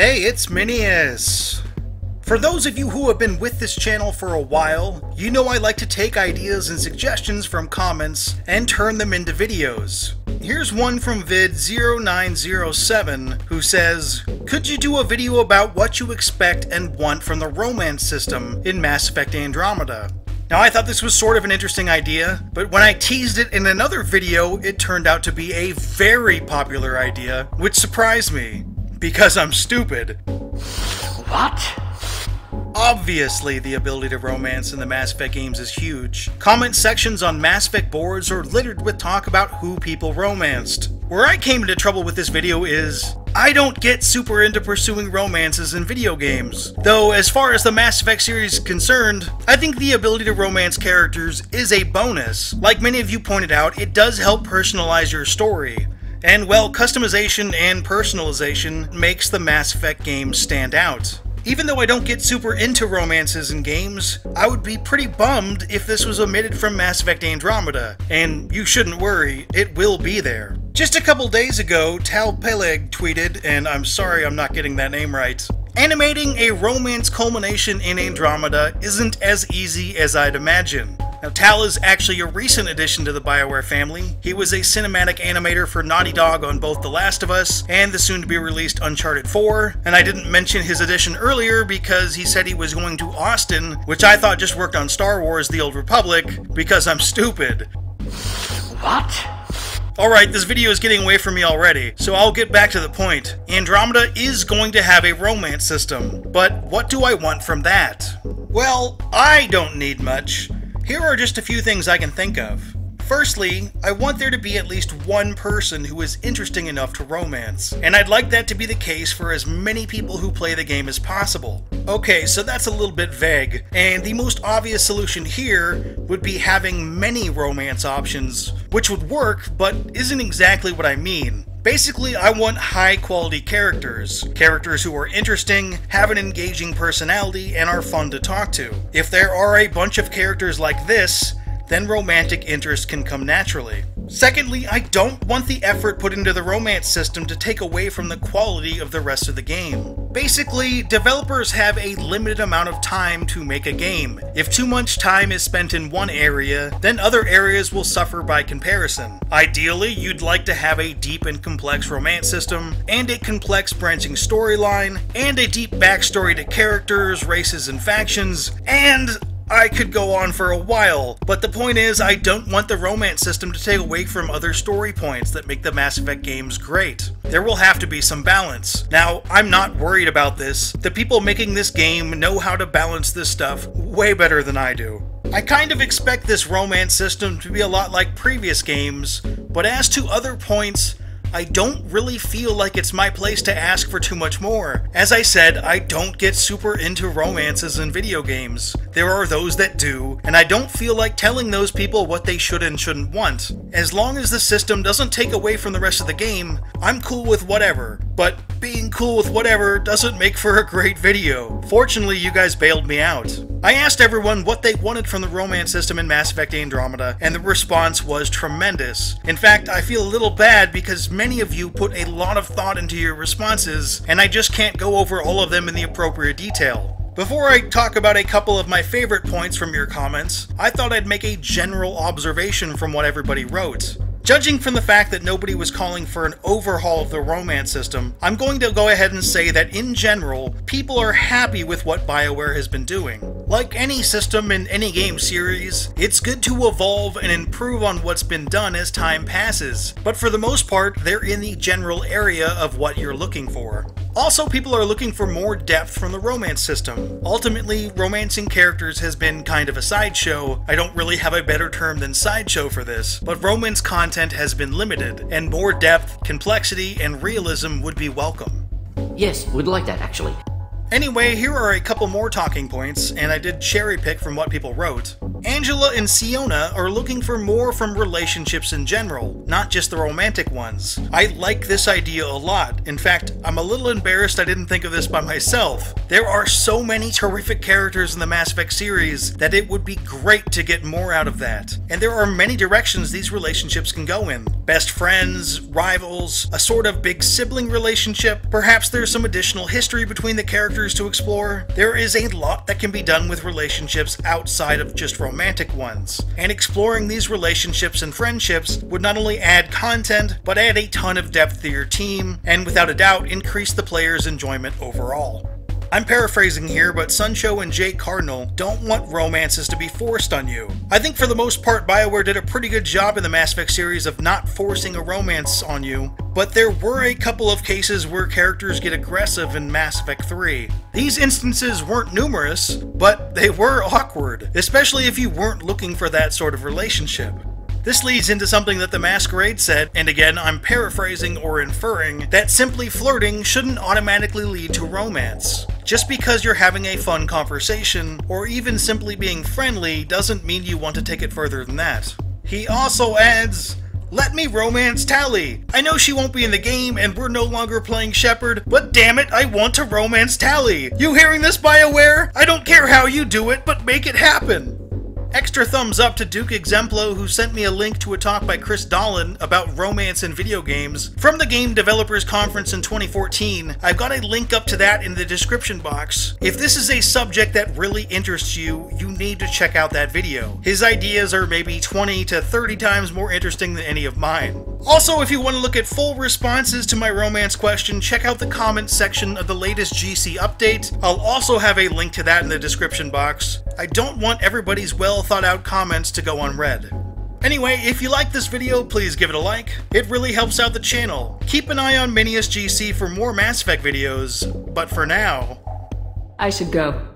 Hey, it's Minius! For those of you who have been with this channel for a while, you know I like to take ideas and suggestions from comments and turn them into videos. Here's one from vid0907 who says, "Could you do a video about what you expect and want from the romance system in Mass Effect Andromeda?" Now I thought this was sort of an interesting idea, but when I teased it in another video, it turned out to be a very popular idea, which surprised me, because I'm stupid. What? Obviously, the ability to romance in the Mass Effect games is huge. Comment sections on Mass Effect boards are littered with talk about who people romanced. Where I came into trouble with this video is, I don't get super into pursuing romances in video games. Though, as far as the Mass Effect series is concerned, I think the ability to romance characters is a bonus. Like many of you pointed out, it does help personalize your story. And well, customization and personalization makes the Mass Effect games stand out. Even though I don't get super into romances in games, I would be pretty bummed if this was omitted from Mass Effect Andromeda, and you shouldn't worry, it will be there. Just a couple days ago, Tal Peleg tweeted, and I'm sorry I'm not getting that name right, "Animating a romance culmination in Andromeda isn't as easy as I'd imagine." Now, Tal is actually a recent addition to the BioWare family. He was a cinematic animator for Naughty Dog on both The Last of Us and the soon-to-be-released Uncharted 4, and I didn't mention his addition earlier because he said he was going to Austin, which I thought just worked on Star Wars: The Old Republic, because I'm stupid. What? Alright, this video is getting away from me already, so I'll get back to the point. Andromeda is going to have a romance system, but what do I want from that? Well, I don't need much. Here are just a few things I can think of. Firstly, I want there to be at least one person who is interesting enough to romance, and I'd like that to be the case for as many people who play the game as possible. Okay, so that's a little bit vague, and the most obvious solution here would be having many romance options, which would work, but isn't exactly what I mean. Basically, I want high-quality characters. Characters who are interesting, have an engaging personality, and are fun to talk to. If there are a bunch of characters like this, then romantic interest can come naturally. Secondly, I don't want the effort put into the romance system to take away from the quality of the rest of the game. Basically, developers have a limited amount of time to make a game. If too much time is spent in one area, then other areas will suffer by comparison. Ideally, you'd like to have a deep and complex romance system, and a complex branching storyline, and a deep backstory to characters, races, and factions, and I could go on for a while, but the point is I don't want the romance system to take away from other story points that make the Mass Effect games great. There will have to be some balance. Now, I'm not worried about this. The people making this game know how to balance this stuff way better than I do. I kind of expect this romance system to be a lot like previous games, but as to other points, I don't really feel like it's my place to ask for too much more. As I said, I don't get super into romances in video games. There are those that do, and I don't feel like telling those people what they should and shouldn't want. As long as the system doesn't take away from the rest of the game, I'm cool with whatever. But being cool with whatever doesn't make for a great video. Fortunately, you guys bailed me out. I asked everyone what they wanted from the romance system in Mass Effect Andromeda, and the response was tremendous. In fact, I feel a little bad because many of you put a lot of thought into your responses, and I just can't go over all of them in the appropriate detail. Before I talk about a couple of my favorite points from your comments, I thought I'd make a general observation from what everybody wrote. Judging from the fact that nobody was calling for an overhaul of the romance system, I'm going to go ahead and say that in general, people are happy with what BioWare has been doing. Like any system in any game series, it's good to evolve and improve on what's been done as time passes, but for the most part, they're in the general area of what you're looking for. Also, people are looking for more depth from the romance system. Ultimately, romancing characters has been kind of a sideshow. I don't really have a better term than sideshow for this, but romance content has been limited, and more depth, complexity, and realism would be welcome. Yes, we'd like that, actually. Anyway, here are a couple more talking points, and I did cherry pick from what people wrote. Angela and Siona are looking for more from relationships in general, not just the romantic ones. I like this idea a lot. In fact, I'm a little embarrassed I didn't think of this by myself. There are so many terrific characters in the Mass Effect series that it would be great to get more out of that. And there are many directions these relationships can go in. Best friends, rivals, a sort of big sibling relationship. Perhaps there's some additional history between the characters to explore. There is a lot that can be done with relationships outside of just romantic ones. And exploring these relationships and friendships would not only add content, but add a ton of depth to your team, and without a doubt increase the player's enjoyment overall. I'm paraphrasing here, but Suncho and Jake Cardinal don't want romances to be forced on you. I think for the most part BioWare did a pretty good job in the Mass Effect series of not forcing a romance on you, but there were a couple of cases where characters get aggressive in Mass Effect 3. These instances weren't numerous, but they were awkward, especially if you weren't looking for that sort of relationship. This leads into something that the Masquerade said, and again I'm paraphrasing or inferring, that simply flirting shouldn't automatically lead to romance. Just because you're having a fun conversation, or even simply being friendly, doesn't mean you want to take it further than that. He also adds, "Let me romance Tali. I know she won't be in the game and we're no longer playing Shepard, but damn it, I want to romance Tali. You hearing this, BioWare? I don't care how you do it, but make it happen." Extra thumbs up to Duke Exemplo, who sent me a link to a talk by Chris Dahlen about romance in video games from the Game Developers Conference in 2014. I've got a link up to that in the description box. If this is a subject that really interests you, you need to check out that video. His ideas are maybe 20 to 30 times more interesting than any of mine. Also, if you want to look at full responses to my romance question, check out the comments section of the latest GC update. I'll also have a link to that in the description box. I don't want everybody's well thought out comments to go unread. Anyway, if you like this video, please give it a like. It really helps out the channel. Keep an eye on Minius GC for more Mass Effect videos, but for now... I should go.